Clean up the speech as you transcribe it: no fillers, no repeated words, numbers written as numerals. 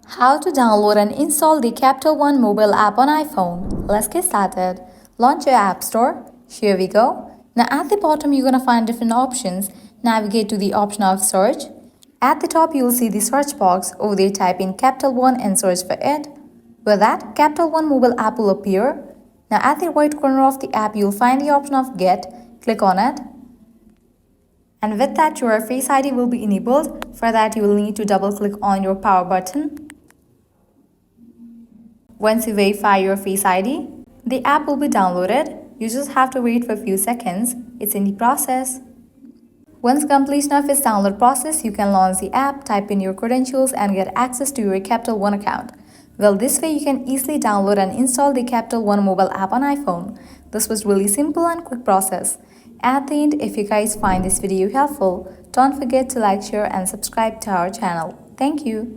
How to download and install the Capital One mobile app on iPhone. Let's get started. Launch your App Store. Here we go. Now at the bottom you're going to find different options. Navigate to the option of search. At the top you'll see the search box. Over there type in Capital One and search for it. With that, Capital One mobile app will appear. Now at the right corner of the app you'll find the option of Get. Click on it. And with that your Face ID will be enabled. For that you will need to double click on your power button. Once you verify your Face ID, the app will be downloaded. You just have to wait for a few seconds. It's in the process. Once completion of its download process, you can launch the app, type in your credentials and get access to your Capital One account. Well, this way you can easily download and install the Capital One mobile app on iPhone. This was really simple and quick process. At the end, if you guys find this video helpful, don't forget to like, share and subscribe to our channel. Thank you.